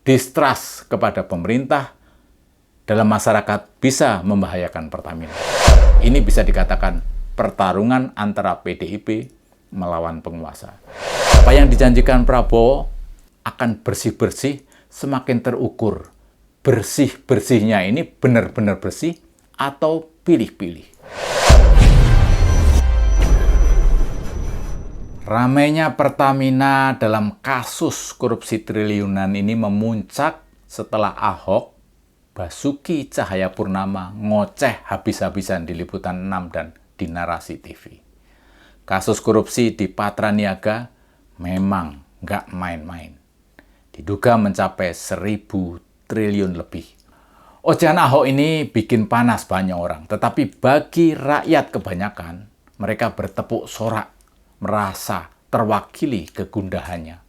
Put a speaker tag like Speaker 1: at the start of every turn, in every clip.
Speaker 1: distrust kepada pemerintah dalam masyarakat bisa membahayakan Pertamina. Ini bisa dikatakan pertarungan antara PDIP melawan penguasa. Apa yang dijanjikan Prabowo akan bersih-bersih semakin terukur. Bersih-bersihnya ini benar-benar bersih atau pilih-pilih. Ramainya Pertamina dalam kasus korupsi triliunan ini memuncak setelah Ahok, Basuki Cahayapurnama ngoceh habis-habisan di Liputan 6 dan di Narasi TV. Kasus korupsi di Patraniaga memang nggak main-main. Diduga mencapai 1.000 triliun lebih. Ocehan Ahok ini bikin panas banyak orang, tetapi bagi rakyat kebanyakan, mereka bertepuk sorak, merasa terwakili kegundahannya.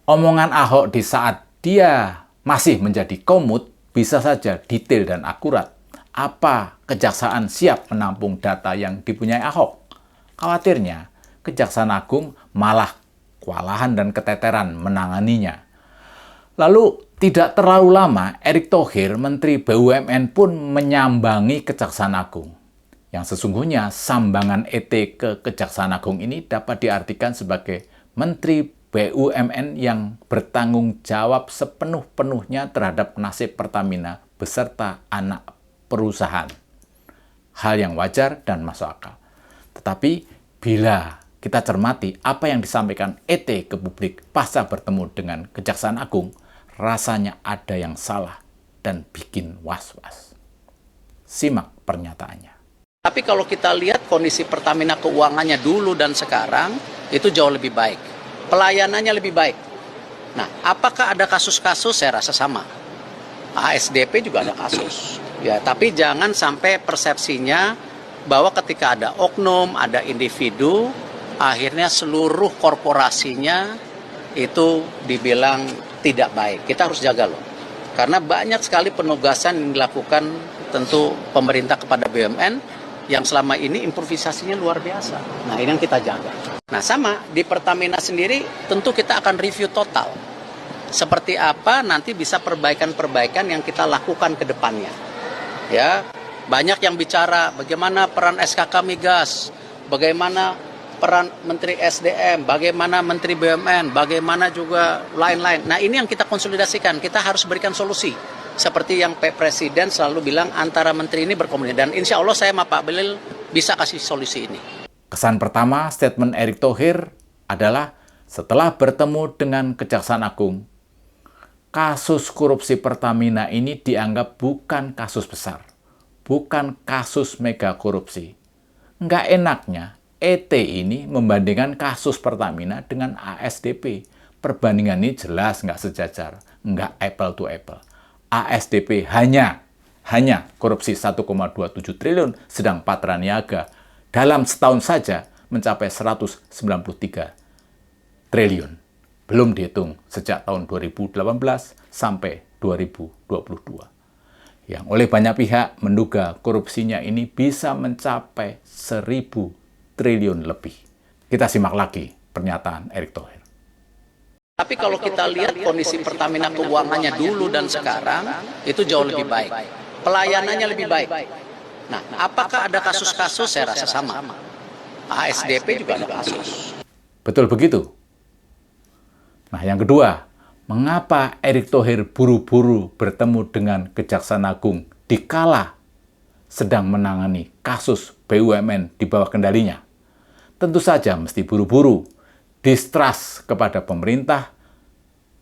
Speaker 1: Omongan Ahok di saat dia masih menjadi komut bisa saja detail dan akurat. Apa kejaksaan siap menampung data yang dipunyai Ahok? Khawatirnya, Kejaksaan Agung malah kewalahan dan keteteran menanganinya. Lalu, tidak terlalu lama, Erick Thohir, Menteri BUMN pun menyambangi Kejaksaan Agung. Yang sesungguhnya, sambangan ET ke Kejaksaan Agung ini dapat diartikan sebagai Menteri BUMN yang bertanggung jawab sepenuh-penuhnya terhadap nasib Pertamina beserta anak perusahaan. Hal yang wajar dan masuk akal. Tetapi bila kita cermati apa yang disampaikan ET ke publik pasca bertemu dengan Kejaksaan Agung, rasanya ada yang salah dan bikin was-was. Simak pernyataannya.
Speaker 2: Tapi kalau kita lihat kondisi Pertamina keuangannya dulu dan sekarang, itu jauh lebih baik. Pelayanannya lebih baik. Nah, apakah ada kasus-kasus? Saya rasa sama. ASDP juga ada kasus. Ya, tapi jangan sampai persepsinya bahwa ketika ada oknum, ada individu, akhirnya seluruh korporasinya itu dibilang tidak baik. Kita harus jaga loh. Karena banyak sekali penugasan yang dilakukan tentu pemerintah kepada BUMN yang selama ini improvisasinya luar biasa. Nah, ini yang kita jaga. Nah, sama di Pertamina sendiri tentu kita akan review total. Seperti apa nanti bisa perbaikan-perbaikan yang kita lakukan ke depannya. Ya, banyak yang bicara bagaimana peran SKK Migas, bagaimana peran Menteri SDM, bagaimana Menteri BUMN, bagaimana juga lain-lain. Nah, ini yang kita konsolidasikan. Kita harus berikan solusi. Seperti yang Pak Presiden selalu bilang, antara menteri ini berkomunikasi. Dan insya Allah saya sama Pak Belil bisa kasih solusi ini.
Speaker 1: Kesan pertama statement Erick Thohir adalah setelah bertemu dengan Kejaksaan Agung, kasus korupsi Pertamina ini dianggap bukan kasus besar, bukan kasus mega korupsi. Nggak enaknya, ET ini membandingkan kasus Pertamina dengan ASDP. Perbandingan ini jelas nggak sejajar, nggak apple to apple. ASDP hanya korupsi 1,27 triliun, sedang Patraniaga dalam setahun saja mencapai 193 triliun. Belum dihitung sejak tahun 2018 sampai 2022. Yang oleh banyak pihak menduga korupsinya ini bisa mencapai 1.000 triliun lebih. Kita simak lagi pernyataan Erick Thohir.
Speaker 2: Tapi kalau kita lihat kondisi Pertamina keuangannya dulu dan sekarang, itu jauh lebih baik. Pelayanannya lebih baik. Nah, apakah ada kasus-kasus? Saya rasa sama. ASDP juga ada kasus.
Speaker 1: Betul begitu. Nah, yang kedua, mengapa Erick Thohir buru-buru bertemu dengan Kejaksaan Agung dikala sedang menangani kasus BUMN di bawah kendalinya? Tentu saja mesti buru-buru. Distrust kepada pemerintah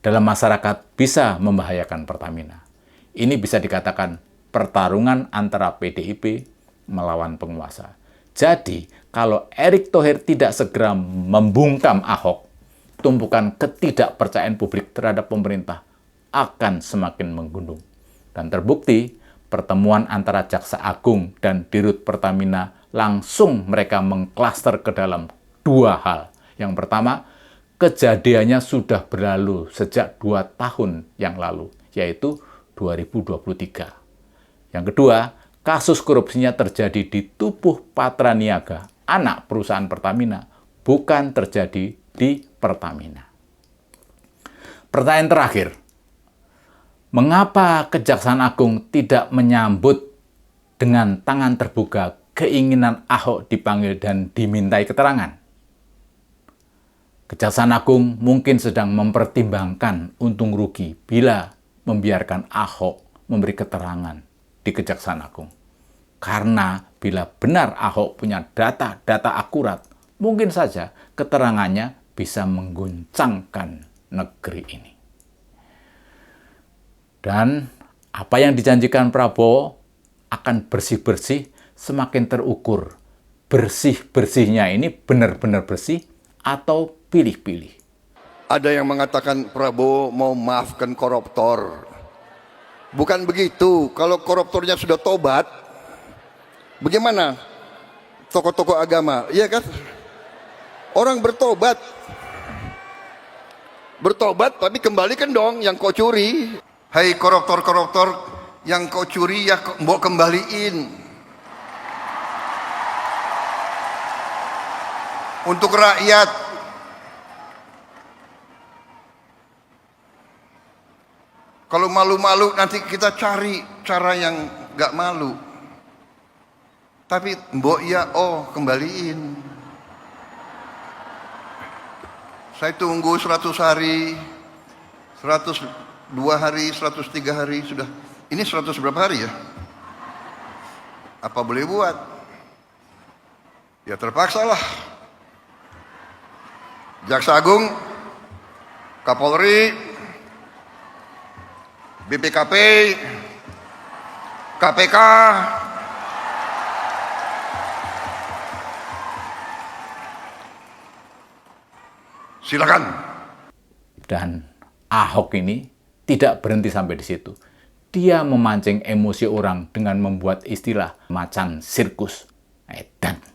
Speaker 1: dalam masyarakat bisa membahayakan Pertamina. Ini bisa dikatakan pertarungan antara PDIP melawan penguasa. Jadi, kalau Erick Thohir tidak segera membungkam Ahok, tumpukan ketidakpercayaan publik terhadap pemerintah akan semakin menggunung. Dan terbukti, pertemuan antara Jaksa Agung dan Dirut Pertamina langsung mereka mengklaster ke dalam dua hal. Yang pertama, kejadiannya sudah berlalu sejak 2 tahun yang lalu, yaitu 2023. Yang kedua, kasus korupsinya terjadi di tubuh Patraniaga, anak perusahaan Pertamina, bukan terjadi di Pertamina. Pertanyaan terakhir, Mengapa Kejaksaan Agung tidak menyambut dengan tangan terbuka keinginan Ahok dipanggil dan dimintai keterangan? Kejaksaan Agung mungkin sedang mempertimbangkan untung rugi bila membiarkan Ahok memberi keterangan di Kejaksaan Agung. Karena bila benar Ahok punya data-data akurat, mungkin saja keterangannya bisa mengguncangkan negeri ini. Dan apa yang dijanjikan Prabowo akan bersih-bersih semakin terukur. Bersih-bersihnya ini benar-benar bersih atau pilih-pilih.
Speaker 3: Ada yang mengatakan Prabowo mau maafkan koruptor. Bukan begitu. Kalau koruptornya sudah tobat, bagaimana tokoh-tokoh agama? Iya kan? Orang bertobat. Bertobat tapi kembalikan dong yang kau curi. Hai koruptor-koruptor yang kau curi ya mau kembaliin. Untuk rakyat. Kalau malu-malu nanti kita cari cara yang gak malu. Tapi mbok ya kembaliin. Saya tunggu 100 hari, 102 hari, 103 hari sudah. Ini 100 berapa hari ya? Apa boleh buat? Ya terpaksa lah. Jaksa Agung, Kapolri, BPKP, KPK, silakan.
Speaker 1: Dan Ahok ini tidak berhenti sampai di situ. Dia memancing emosi orang dengan membuat istilah macan sirkus. Edan.